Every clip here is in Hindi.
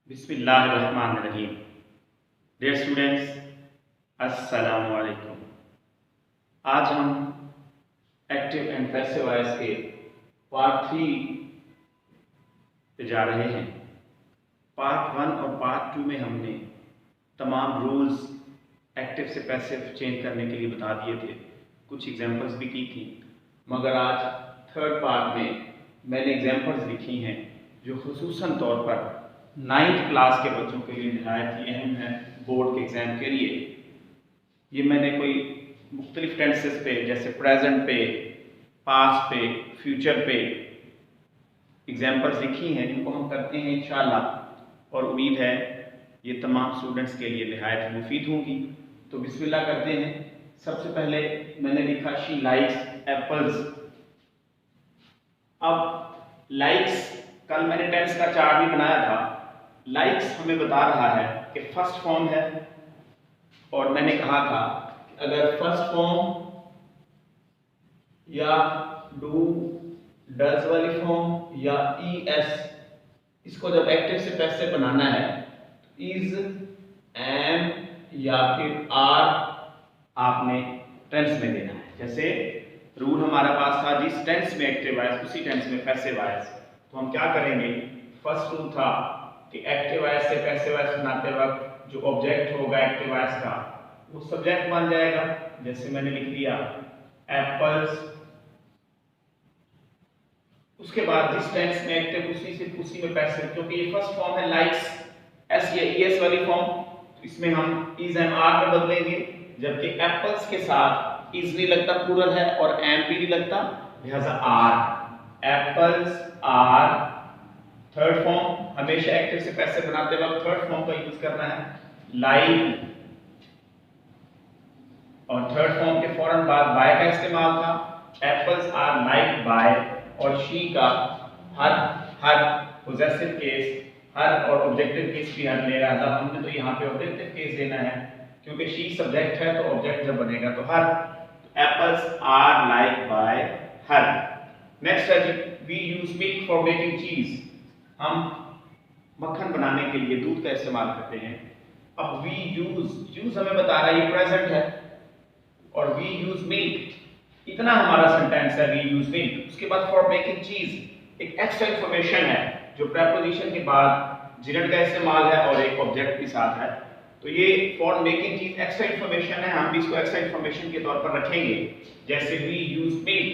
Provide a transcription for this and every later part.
बिस्मिल्लाहिर्रहमानिर्रहीम। डियर स्टूडेंट्स, अस्सलामु अलैकुम। आज हम एक्टिव एंड पैसिव वॉइस के पार्ट 3 पे जा रहे हैं। पार्ट 1 और पार्ट 2 में हमने तमाम रूल्स एक्टिव से पैसिव चेंज करने के लिए बता दिए थे, कुछ एग्जांपल्स भी की थी, मगर आज थर्ड पार्ट में मैंने एग्जांपल्स लिखी हैं जो खुसूसन तौर पर 9th क्लास के बच्चों के लिए नहायत ही अहम है बोर्ड के एग्ज़ाम के लिए। ये मैंने कोई मुख्तलिफ टेंसेस पे, जैसे प्रेजेंट पे, पास्ट पे, फ्यूचर पे एग्जाम्पल्स लिखी हैं, जिनको हम करते हैं इंशाल्लाह, और उम्मीद है ये तमाम स्टूडेंट्स के लिए नहायत मुफीद होंगी। तो बिस्मिल्लाह करते हैं। सबसे पहले मैंने लिखा शी लाइक्स एप्पल्स। अब लाइक्स, कल मैंने टेंस का चार्ट भी बनाया था। लाइक्स हमें बता रहा है कि फर्स्ट फॉर्म है, और मैंने कहा था कि अगर फर्स्ट फॉर्म या डू डज वाली फॉर्म या ईएस, इसको जब एक्टिव से पैसिव बनाना है तो इज, एम या फिर आर आपने टेंस में देना है। जैसे रूल हमारे पास था, जिस टेंस में एक्टिव वॉइस उसी टेंस में पैसिव वॉइस। तो हम क्या करेंगे, फर्स्ट रूल था कि एक्टिव वॉइस से पैसिव वॉइस बनाते वक्त जो ऑब्जेक्ट होगा एक्टिव वॉइस का वो सब्जेक्ट बन जाएगा। जैसे मैंने लिख दिया एप्पल्स। उसके बाद जिस टेंस में एक्टिव उसी में पैसिव, क्योंकि ये फर्स्ट फॉर्म है लाइक्स, एस या ईएस वाली फॉर्म, तो इसमें हम इज एम आर में बदलेंगे। जबकि एप्पल्स के साथ इज नहीं लगता, प्लूरल है, और एम भी नहीं लगता, लिहाजा are. Apples are third form. हमेशा एक्टिव से पैसिव बनाते वक्त थर्ड फॉर्म का यूज करना है, लाइक। और थर्ड फॉर्म के फौरन बाद बाय का इस्तेमाल था, एप्पल्स आर लाइक्ड बाय। और शी का हर पोजेसिव केस, हर और ऑब्जेक्टिव केस भी हर ले रहा था। हमने तो यहाँ पे ऑब्जेक्टिव केस लेना है, क्योंकि शी सब्जेक्ट है तो ऑब्जेक्ट जब बनेगा तो her. Apples are liked by her. Next है जी, we use milk for making cheese. हम मक्खन बनाने के लिए दूध का इस्तेमाल करते हैं। अब वी यूज हमें बता रहा है ये प्रेजेंट है, और वी यूज मिल्क, इतना हमारा सेंटेंस है, वी यूज मिल्क। उसके बाद फॉर मेकिंग चीज एक एक्स्ट्रा इंफॉर्मेशन है, जो प्रेपोजिशन के बाद जिरट का इस्तेमाल है और एक ऑब्जेक्ट भी साथ है। तो ये फॉर मेकिंग चीज एक्स्ट्रा इंफॉर्मेशन है, हम भी इसको एक्स्ट्रा इंफॉर्मेशन के तौर पर रखेंगे। जैसे वी यूज मिल्क,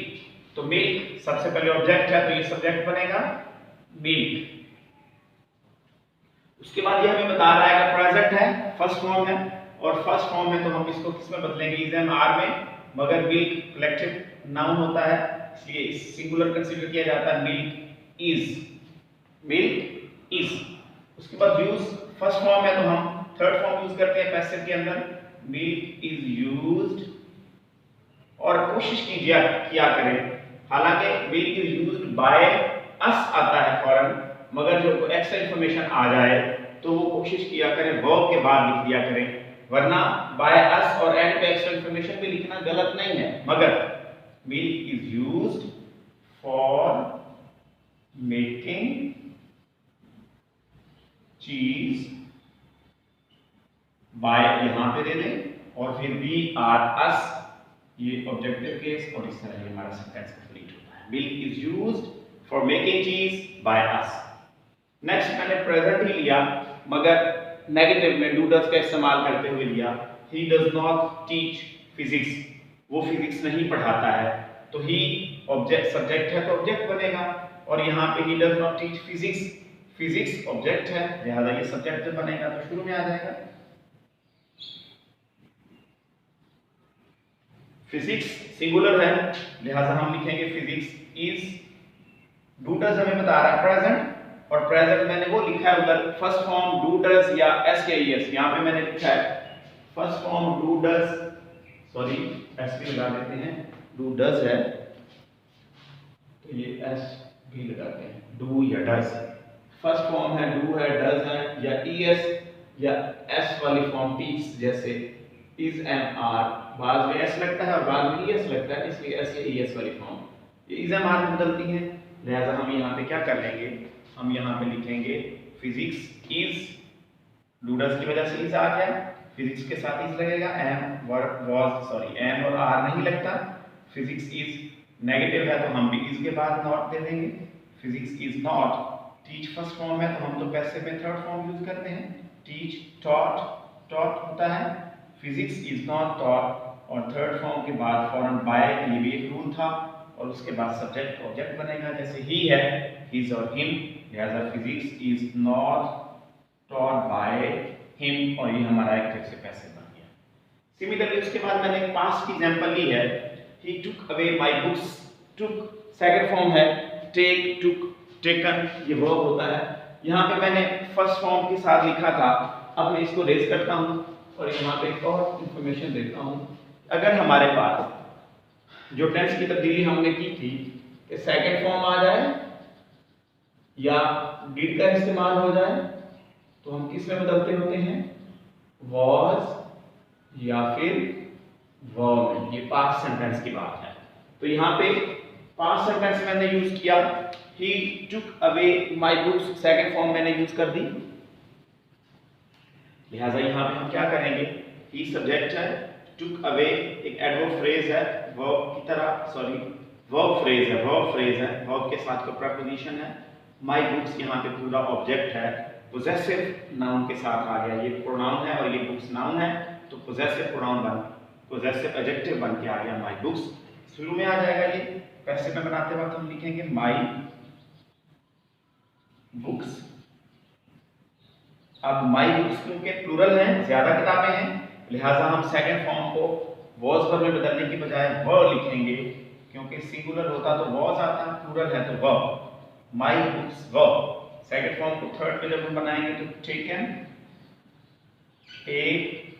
तो मिल्क सबसे पहले ऑब्जेक्ट है, तो ये सब्जेक्ट बनेगा मिल्क। उसके बाद ये हमें बता रहा है कि प्रेजेंट है, फर्स्ट फॉर्म है, और फर्स्ट फॉर्म है तो हम इसको किस में बदलेंगे, इज एम आर में। मगर मिल्क कलेक्टिव नाउन होता है, इसलिए इस सिंगुलर कंसीडर किया जाता है, मिल्क इज। उसके बाद यूज फर्स्ट फॉर्म है तो हम थर्ड फॉर्म यूज करते हैं पैसिव के अंदर, मिल्क इज यूज्ड। और कोशिश किया करें, हालांकि milk is used by us आता है फौरन, मगर जो एक्स्ट्रा इंफॉर्मेशन आ जाए तो वो कोशिश किया करें वर्ब के बाद लिख दिया करें, वरना बाय अस और एंड पे एक्स्ट्रा इंफॉर्मेशन भी लिखना गलत नहीं है। मगर milk is used for making चीज बाय यहां पे दे दें, और फिर वी आर अस, ये ऑब्जेक्टिव केस, और इस तरह हमारा सेंटेंस कंप्लीट होता है। Milk is used for making चीज बाय अस। नेक्स्ट मैंने प्रेजेंट ही लिया, मगर नेगेटिव में डू डज का इस्तेमाल करते हुए लिया। He does not teach physics, वो फिजिक्स नहीं पढ़ाता है, तो ही ऑब्जेक्ट सब्जेक्ट है तो ऑब्जेक्ट बनेगा। और यहाँ पे he does not teach physics, physics object है, लिहाजा ये सब्जेक्ट जब बनेगा तो शुरू में आ जाएगा। फिजिक्स सिंगुलर है, लिहाजा हम लिखेंगे फिजिक्स इज। डू डज हमें बता रहा है प्रेजेंट, और प्रेजेंट मैंने वो लिखा है उधर फर्स्ट फॉर्म डू डज या एस या ईएस। यहाँ पे मैंने लिखा है first form do does, sorry S भी लगा देते हैं, डू डज है तो ये एस भी लगाते हैं, डू या डज। फर्स्ट फॉर्म है डू है, डज है, या ईएस या एस वाली फॉर्म टीच, जैसे इज एम आर, बाद में एस लगता है और बाद में ईएस लगता है, इसलिए एस या ईएस वाली फॉर्म ये इज एम आर में बदलती है। लिहाजा हम यहाँ पे क्या कर लेंगे, हम यहाँ पे लिखेंगे फिजिक्स इज, डूडस की वजह से इज आ गया, फिजिक्स के साथ इज लगेगा, एम और आर नहीं लगता। फिजिक्स इज नेगेटिव है तो हम भी इज के बाद नॉट दे देंगे। Physics is not, teach first form है तो हम तो पैसिव में थर्ड फॉर्म यूज करते हैं, टीच, टॉट, टॉट होता है। फिजिक्स इज नॉट टॉट और थर्ड फॉर्म के बाद फॉरन बाय, ये भी एक रूल था, और उसके बाद सब्जेक्ट ऑब्जेक्ट बनेगा, जैसे ही है हिज और हिम, लिहाजा physics is not taught by him, और ये हमारा एक्टिव से पैसिव बन गया। सिमिलरली उसके बाद मैंने एक पास्ट की एग्जांपल ली है, he took away my books, took second form है, टेक, टुक, टेकन, ये वर्ब होता है। यहाँ पे मैंने फर्स्ट फॉर्म के साथ लिखा था, अब मैं इसको रेज करता हूँ और यहाँ पे एक और इंफॉर्मेशन देता हूँ। अगर हमारे पास जो टेंस की तब्दीली हमने की थी कि सेकंड फॉर्म आ जाए या डिड का इस्तेमाल हो जाए, तो हम किस में बदलते होते हैं, वॉज या फिर वर्ब में। ये पास्ट सेंटेंस की बात है। तो यहाँ पे पास्ट सेंटेंस मैंने यूज किया, he took away my books, second form मैंने यूज कर दी, लिहाजा यहाँ पे हम क्या करेंगे, he सब्जेक्ट है, took away एक एडवर्ब फ्रेज है, वर्ब की तरह, सॉरी वर्ब फ्रेज है, वर्ब के साथ कोई प्रीपोजिशन है, my books यहाँ पे पूरा ऑब्जेक्ट है, पोजेसिव नाउन के साथ आ गया, ये प्रोनाउन है और ये बुक्स नाउन है, तो पोजेसिव प्रोनाउन बन, पोजेसिव एडजेक्टिव बन के आ गया my books। शुरू में आ जाएगा ये, पैसिव में बनाते वक्त हम लिखेंगे my बुक्स। अब माई बुक्स क्योंकि प्लूरल हैं, ज्यादा किताबें हैं, लिहाजा हम सेकंड फॉर्म को वॉज पर में बदलने की बजाय वर लिखेंगे, क्योंकि सिंगुलर होता तो वॉज आता, प्लूरल है तो were. My books were. Second form को थर्ड पे जब हम बनाएंगे तो taken, take,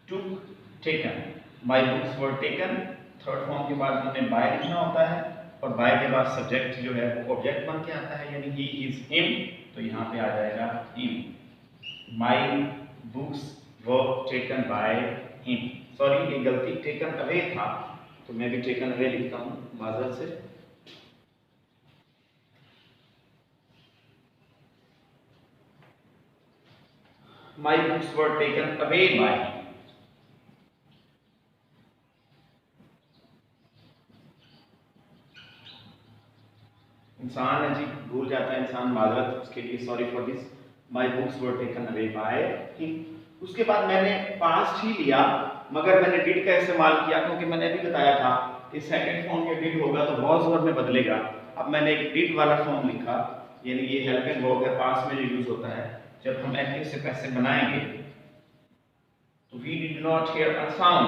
took, taken, my books were taken. Third form के बाद हमें बाय लिखना होता है और बाय के बाद सब्जेक्ट जो है वो ऑब्जेक्ट बन के आता है, यानी ही इज हिम, तो यहाँ पे आ जाएगा him. My books were taken by him, sorry ये गलती, टेकन अवे था तो मैं भी टेकन अवे लिखता हूँ माजरत से। माई books were taken away by, इंसान है जी, भूल जाता है इंसान, माजरत उसके लिए, sorry for this. My books were taken away by him. उसके बाद मैंने पास्ट ही लिया मगर मैंने डिड का इस्तेमाल किया, क्योंकि मैंने अभी बताया था कि सेकंड फॉर्म के डिड होगा तो वॉज वर्ब में बदलेगा। अब मैंने एक डिड वाला फॉर्म लिखा, यानी ये हेल्पिंग वर्ब है, पास्ट में जो यूज होता है जब हम एक्टिव से पैसिव बनाएंगे। तो we did not hear a sound,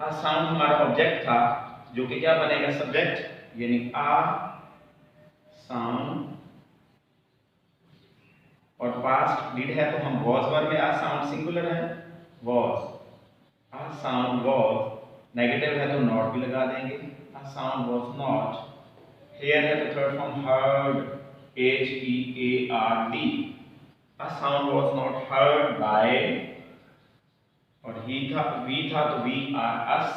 a sound हमारा ऑब्जेक्ट था जो कि क्या बनेगा, सब्जेक्ट, यानी आ साउंड, और पास्ट डिड है तो हम वॉज वर्ब में, आ साउंड सिंगुलर है, was, a sound was, negative है तो नॉट भी लगा देंगे, a sound was not. Hear है तो third form heard, HEARD, a sound was not heard by, और ही था, वी था तो we are us,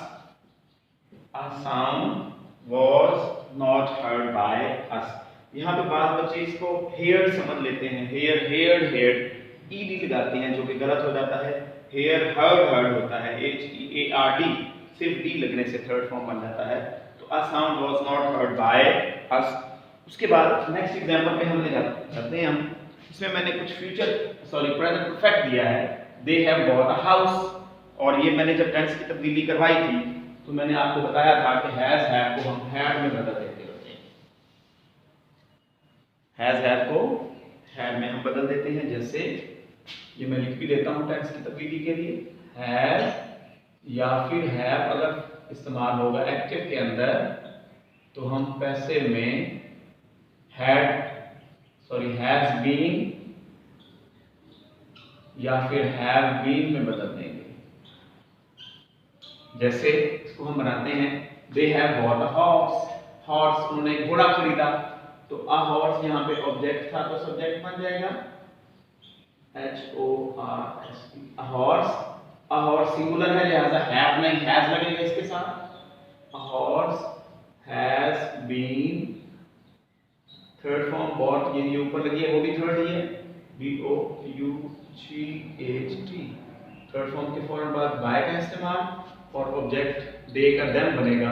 a sound was not heard by us. यहाँ पे बात बच्चे इसको हेयर समझ लेते हैं, हेयर, हेयर, हेयर, ईडी लगाते हैं जो कि गलत हो जाता है, हेयर हर्ड, हर्ड होता है, HEARD, सिर्फ डी लगने से थर्ड फॉर्म बन जाता है। तो a sound was not heard by अस। उसके बाद नेक्स्ट एग्जांपल पे हम ले जाते हैं, हम इसमें मैंने कुछ फ्यूचर, सॉरी प्रेजेंट परफेक्ट दिया है, they have bought a house, और ये मैंने जब टेंस की तब्दीली करवाई थी तो मैंने आपको बताया था कि हैज हैव को हम हैड में बदल देते होते हैं, हैज हैव को हैड में हम बदल देते हैं। जैसे ये मैं लिख भी देता हूं टेंस की तब्दीली के लिए, हैज या फिर हैव अगर इस्तेमाल होगा एक्टिव के अंदर तो हम पैसिव में हैड, सॉरी हैज बीन या फिर हैव बीन में बदल देंगे। जैसे इसको हम बनाते हैं, they have bought a horse, horse उन्होंने एक घोड़ा खरीदा, तो अ हॉर्स यहाँ पे ऑब्जेक्ट था तो सब्जेक्ट बन जाएगा HORS, a horse, a horse singular है लिहाजा हैव नहीं हैज लगेगा इसके साथ, a horse has been, third form bought, ये ऊपर लगी है वो भी थर्ड ही है, BOUGHT। थर्ड फॉर्म के फौरन बाद बाय का इस्तेमाल और ऑब्जेक्ट दे का देम बनेगा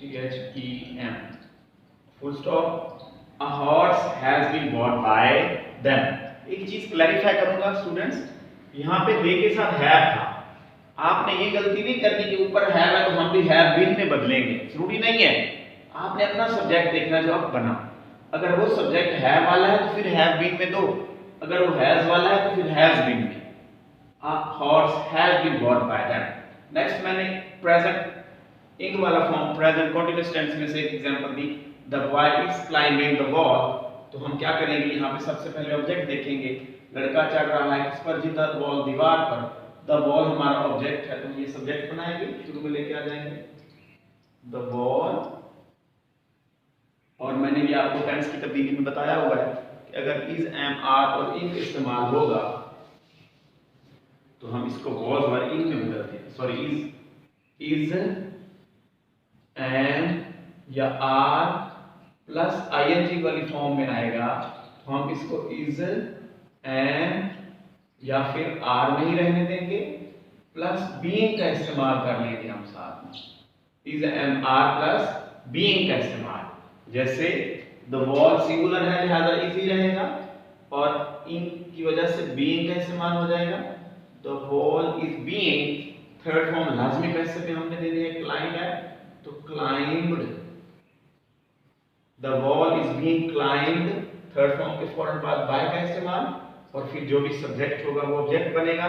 THEM, full stop. A horse has been bought by them। एक चीज क्लैरिफाई करूंगा स्टूडेंट्स, यहाँ पे दे के साथ हैव था, आपने ये गलती नहीं करनी कि ऊपर हैव है तो हम भी हैव बीन में बदलेंगे, जरूरी नहीं है। आपने अपना सब्जेक्ट देखना जो आप बना, अगर वो सब्जेक्ट हैव वाला है तो फिर हैव बीन में दो, अगर वो हैज वाला है तो फिर हैज बीन में। A horse has been bought by them। Next मैंने प्रेजेंट इंग वाला फॉर्म प्रेजेंट कंटीन्यूअस टेंस में से एक example the, the boy is climbing the wall. तो हम क्या करेंगे, यहाँ पे सबसे पहले ऑब्जेक्ट देखेंगे, लड़का चढ़ रहा है किस पर जी, द वॉल, दीवार पर। द वॉल हमारा ऑब्जेक्ट है तो ये सब्जेक्ट बनाएंगे, शुरू में लेके आ जाएंगे द वॉल। और मैंने ये आपको टेंस की तब्दीली में बताया हुआ है कि अगर इज, एम, आर और इन इस्तेमाल होगा तो हम इसको वॉज और इन में बदलते हैं। सॉरी, इज, एम या आर प्लस आईएनजी वाली फॉर्म में आएगा तो हम इसको इज, एम या फिर आर में ही रहने देंगे, प्लस बीइंग का इस्तेमाल कर लेंगे हम साथ में, is, am, are plus being का इस्तेमाल। जैसे द वॉल सिंगुलर है लिहाजा इजी रहेगा और इन की वजह से बीइंग का इस्तेमाल हो जाएगा। The wall is being, third form लाजमी कैसे पे हमने दे दिया, क्लाइंब है तो climbed. The wall is being climbed, third form के फौरन बाद बाय का इस्तेमाल और फिर जो भी सब्जेक्ट होगा वो ऑब्जेक्ट बनेगा।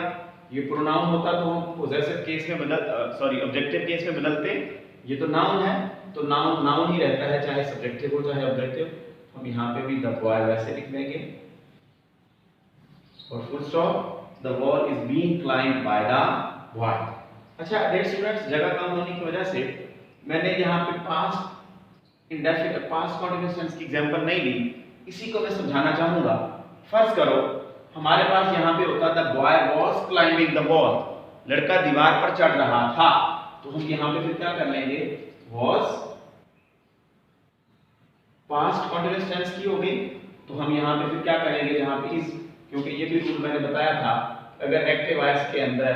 ये प्रोनाउन होता तो हम पोजेसिव केस में ऑब्जेक्टिव केस में बदलते, ये तो नाउन है तो नाउन ही रहता है, चाहे सब्जेक्टिव हो चाहे ऑब्जेक्टिव। हम यहाँ पे भी द बॉय वैसे लिख देंगे और full stop, the wall is being climbed by the boy. अच्छा डियर स्टूडेंट्स, जगह कम होने की वजह से मैंने यहाँ पे past indefinite past continuous tense की एग्जांपल नहीं ली, इसी को मैं समझाना चाहूंगा। फर्ज करो हमारे पास यहाँ पे होता the boy was climbing the wall, लड़का दीवार पर चढ़ रहा था, तो हम यहाँ पे फिर क्या कर लेंगे, वाज पास्ट कंटीन्यूअस टेंस की हो गई तो हम यहाँ पे फिर क्या करेंगे, जहाँ पे इज, क्योंकि ये भी रूल मैंने बताया था, अगर एक्टिव वॉइस के अंदर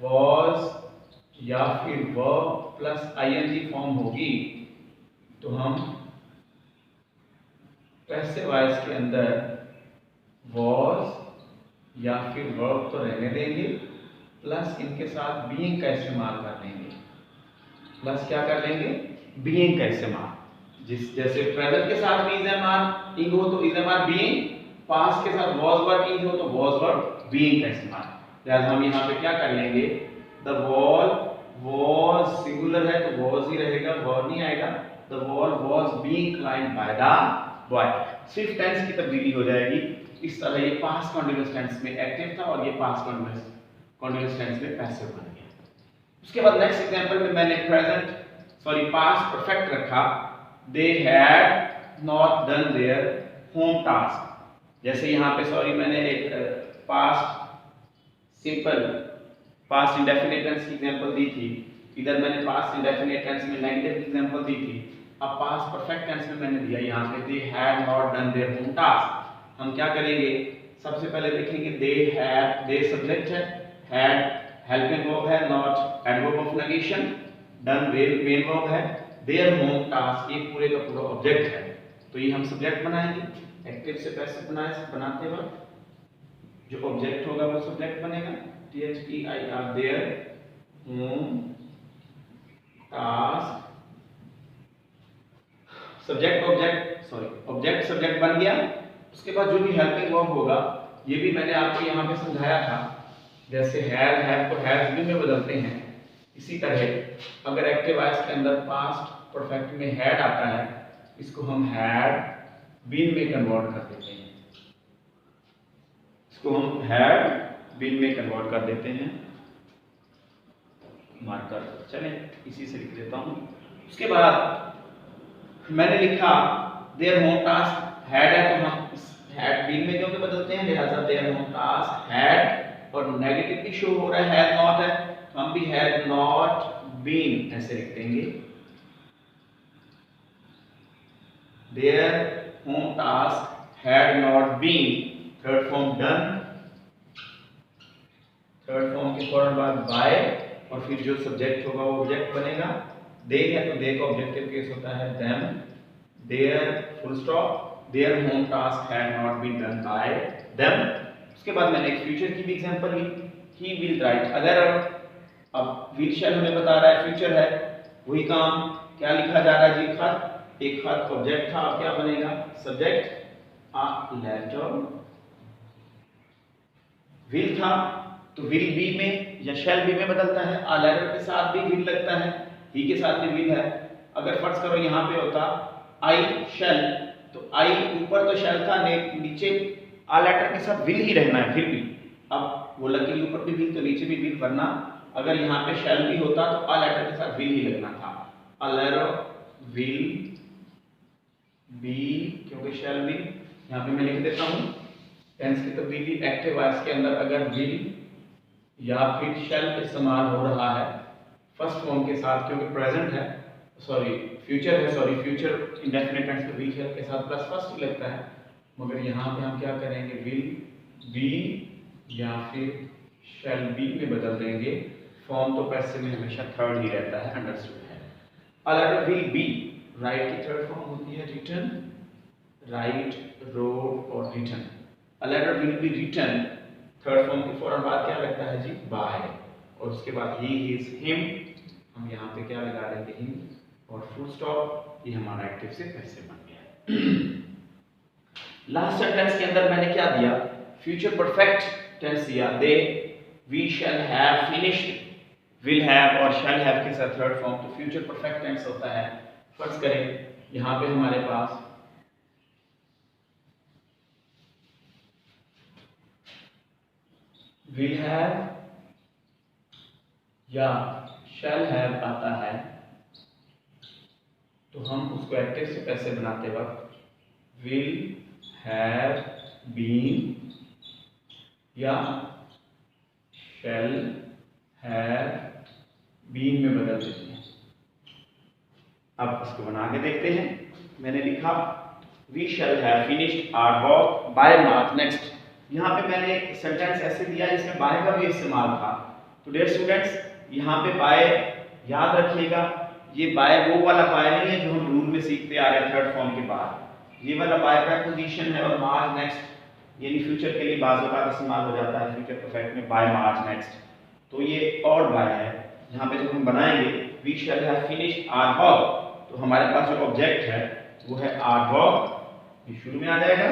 वाज या फिर वर्ब प्लस आईएनजी फॉर्म होगी तो हम पैसिव वॉइस के अंदर वाज या फिर वर्ब तो रहने देंगे, प्लस इनके साथ बीइंग का इस्तेमाल कर लेंगे, प्लस क्या कर लेंगे, बीइंग का इस्तेमाल। जैसे प्रेजेंट के साथ भी इज, एम, आर, इंग हो तो is, am, are, being, past के साथ वाज वर्ब इंग हो तो वाज वर्ब बीइंग का इस्तेमाल। लिहाजा हम यहाँ पे क्या कर लेंगे, द वॉल वाज सिंगुलर है तो वाज ही रहेगा, वर्ब नहीं आएगा, the wall was being climbed by the boy. सिर्फ टेंस की तब्दीली हो जाएगी, इस तरह ये पास्ट कंटीन्यूअस टेंस में एक्टिव था और ये पास्ट कंटीन्यूअस टेंस में पैसिव बन गया। उसके बाद नेक्स्ट एग्जांपल में मैंने पास्ट परफेक्ट रखा, they had not done their home task. जैसे यहाँ पे मैंने एक past simple past indefinite tense की एग्जांपल दी थी, इधर मैंने पास्ट इंडेफिनिट टेंस में नेगेटिव एग्जांपल दी थी, अब पास्ट परफेक्ट टेंस में मैंने दिया यहाँ पे दे had not done their home task. हम क्या करेंगे, सबसे पहले देखेंगे दे हैड, दे सब्जेक्ट है, हैड हेल्पिंग वर्ब है, not adverb of negation, done main verb है, देयर होम टास्क ये पूरे का पूरा ऑब्जेक्ट है। तो ये हम सब्जेक्ट बनाएंगे, एक्टिव से पैसिव बनाते वक्त जो ऑब्जेक्ट होगा वो सब्जेक्ट बनेगा, THEIR, there home task, object subject बन गया। उसके बाद जो भी हेल्पिंग वर्ब होगा ये भी मैंने आपको यहाँ पे समझाया था, जैसे हैज, हैव को हैज भी में बदलते हैं, इसी तरह अगर एक्टिव वॉइस के अंदर पास्ट परफेक्ट में हैड आता है इसको हम हैड बीन में कन्वर्ट कर देते हैं, मार्कर चलें इसी से लिख देता हूँ। उसके बाद मैंने लिखा देयर होम टास्क हैड है तो हम हैड बीन में क्योंकि बदलते हैं, लिहाजा देयर होम टास्क हैड, और नेगेटिव भी शो हो रहा है, हैड नॉट है तो हम भी हैड नॉट बीन ऐसे लिख देंगे, their home task had not been third form done, third form के फौरन बाद बाय, और फिर जो सब्जेक्ट होगा वो ऑब्जेक्ट बनेगा। दे है तो दे का ऑब्जेक्टिव केस होता है them, their full stop, their home task had not been done by them. उसके बाद मैंने एक फ्यूचर की भी एग्जांपल ली, ही विल राइट अदर। अब विल शैल हमें बता रहा है फ्यूचर है, वही काम क्या लिखा जा रहा है जी, खत, एक खत ऑब्जेक्ट था, अब क्या बनेगा सब्जेक्ट, अ लेटर। विल था तो विल बी में या शैल बी में बदलता है, आ लेटर के साथ भी विल लगता है, ही के साथ भी विल है। अगर फर्ज करो यहाँ पे होता आई शैल, तो आई ऊपर तो शैल था, नीचे आ लेटर के साथ विल ही रहना है फिर भी। अब वो लकीली ऊपर भी विल तो नीचे भी विल, वरना अगर यहाँ पे शैल बी होता तो आ लेटर के साथ विल ही लगना था। आ लेटर विल बी, क्योंकि शैल बी यहाँ पे मैं लिख देता हूँ टेंस की तब्दीली एक्टिव वॉइस के अंदर अगर विल या फिर शैल इस्तेमाल हो रहा है फर्स्ट फॉर्म के साथ, क्योंकि प्रेजेंट है, सॉरी फ्यूचर है, सॉरी फ्यूचर इंडेफिनिट टेंस में विल शैल के साथ प्लस फर्स्ट ही लगता है, मगर यहाँ पे हम क्या करेंगे विल बी या फिर शैल बी में बदल देंगे। फॉर्म तो पैसिव में हमेशा थर्ड ही रहता है, अंडरस्टूड है। A letter will be, write की थर्ड फॉर्म होती है रिटन, राइट, रोड और written. A letter will be written, third form के फौरन बाद क्या लगता है जी बाय, और उसके बाद ही हिज हिम, हम यहाँ पे क्या लगा देंगे हिम, और फुल स्टॉप, ये हमारा एक्टिव से पैसिव बन गया। लास्ट सेंटेंस के अंदर मैंने क्या दिया, फ्यूचर परफेक्ट टेंस दिया, दे, we shall have finished, will have और शैल हैव के साथ थर्ड फॉर्म, तो फ्यूचर परफेक्ट टेंस होता है। फर्ज करें यहाँ पे हमारे पास विल हैव या शैल हैव आता है, तो हम उसको एक्टिव से पैसे बनाते वक्त विल हैव बीन या शैल हैव बीन में बदल देते हैं। अब इसको बना के देखते हैं। मैंने लिखा we shall have finished our work by March next. यहाँ पे मैंने एक सेंटेंस ऐसे दिया जिसमें बाय का भी इस्तेमाल था। तो डियर स्टूडेंट्स, यहाँ पे बाय याद रखिएगा, ये बाय वो वाला बाय नहीं है जो हम रूल में सीखते आ रहे हैं थर्ड फॉर्म के बाद। ये वाला बाय प्रीपोजिशन है, और मार्च नेक्स्ट यानी फ्यूचर के लिए बाज़ औक़ात इस्तेमाल हो जाता है फ्यूचर परफेक्ट में बाय मार्च नेक्स्ट। तो ये और बाय है। यहाँ पे जब हम बनाएंगे we shall have finished our work, तो हमारे पास जो ऑब्जेक्ट है वो है आवर वर्क, ये शुरू में आ जाएगा।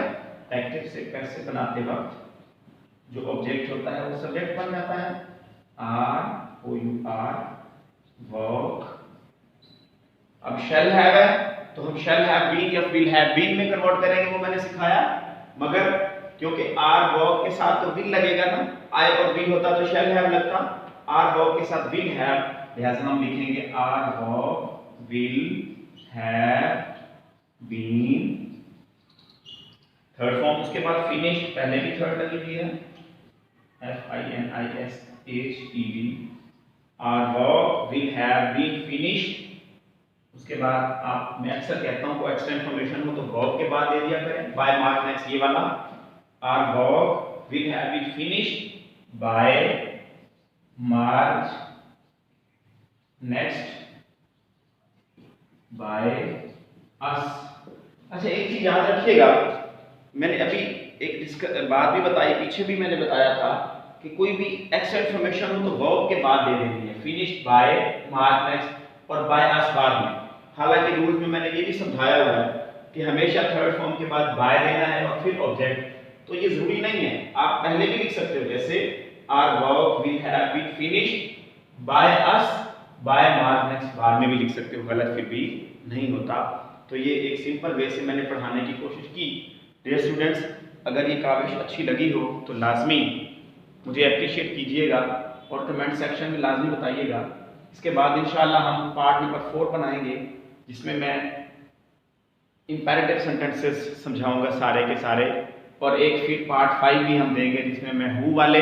एक्टिव से कैसे बनाते वक्त जो ऑब्जेक्ट होता है वो सब्जेक्ट बन जाता है, our O U R work. अब शैल हैव है तो हम शैल हैव बीन या विल हैव बीन में कन्वर्ट करेंगे, वो मैंने सिखाया। मगर क्योंकि आर वर्क के साथ तो विल लगेगा ना, आई और विल होता तो शैल हैव लगता, आर वर्क के साथ विल हैव, लिहाजा हम लिखेंगे our work will have been, third form. उसके बाद फिनिश, पहले भी थर्ड लगी हुई है, FINISHED, our work will have been finished. उसके बाद आप, मैं अक्सर कहता हूं कोई एक्स्ट्रा इन्फॉर्मेशन हो तो वर्क के बाद दे दिया करें, बाय मार्च नेक्स्ट ये वाला, our work will have been finished by March next by us. अच्छा एक चीज याद रखिएगा, मैंने अभी एक बात भी बताई, पीछे भी मैंने बताया था कि कोई भी एक्स्ट्रा इन्फॉर्मेशन हो तो वर्ब के बाद दे देनी है, फिनिश्ड बाय, मार्च नेक्स्ट और बाय अस बाद में। हालांकि रूल्स में मैंने ये भी समझाया हुआ है कि हमेशा थर्ड फॉर्म के बाद बाय देना है और फिर ऑब्जेक्ट, तो ये जरूरी नहीं है, आप पहले भी लिख सकते हो, जैसे our work will have been finished by us by March next बाद में भी लिख सकते हो, गलत फिर भी नहीं होता। तो ये एक सिंपल वे से मैंने पढ़ाने की कोशिश की। डियर स्टूडेंट्स, अगर ये काविश अच्छी लगी हो तो लाजमी मुझे अप्रिशिएट कीजिएगा और कमेंट सेक्शन में लाजमी बताइएगा। इसके बाद इंशाल्लाह हम पार्ट नंबर 4 बनाएंगे, जिसमें मैं इंपैरेटिव सेंटेंसेस समझाऊंगा सारे के सारे, और एक फिर पार्ट 5 भी हम देंगे जिसमें मैं हु वाले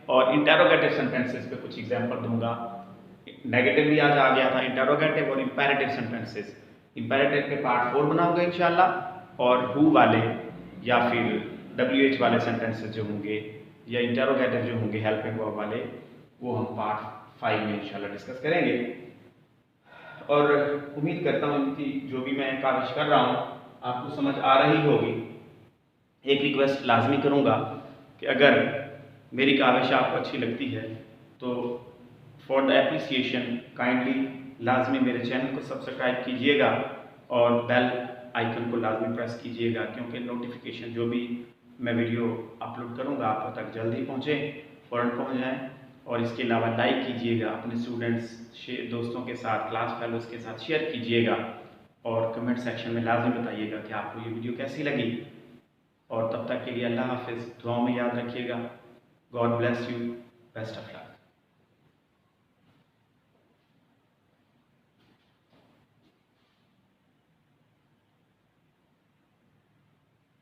और इंटेरोगेटिव सेंटेंसेस पे कुछ एग्जाम्पल दूंगा। नेगेटिव भी आज आ गया था, इंटेरोगेटिव और इंपैरेटिव सेंटेंसेस। इंपैरेटिव के पार्ट 4 बनाऊंगा इंशाल्लाह, और हु वाले या फिर WH वाले सेंटेंसेस जो होंगे या इंटरोगेटिव जो होंगे हेल्पिंग वर्ब वाले, वो हम पार्ट 5 में इंशाल्लाह डिस्कस करेंगे। और उम्मीद करता हूँ कि जो भी मैं काविश कर रहा हूँ आपको समझ आ रही होगी। एक रिक्वेस्ट लाजमी करूँगा कि अगर मेरी काविश आपको अच्छी लगती है तो फॉर द एप्रिसिएशन काइंडली लाजमी मेरे चैनल को सब्सक्राइब कीजिएगा और बेल आइकन को लाजमी प्रेस कीजिएगा, क्योंकि नोटिफिकेशन जो भी मैं वीडियो अपलोड करूँगा आप तक जल्दी पहुँचे, फ़ौरन पहुँच जाएँ। और इसके अलावा लाइक कीजिएगा, अपने स्टूडेंट्स दोस्तों के साथ, क्लास फेलोज़ के साथ शेयर कीजिएगा और कमेंट सेक्शन में लाजमी बताइएगा कि आपको ये वीडियो कैसी लगी। और तब तक के लिए अल्लाह हाफिज़, दुआओं में याद रखिएगा। God bless you, best of luck.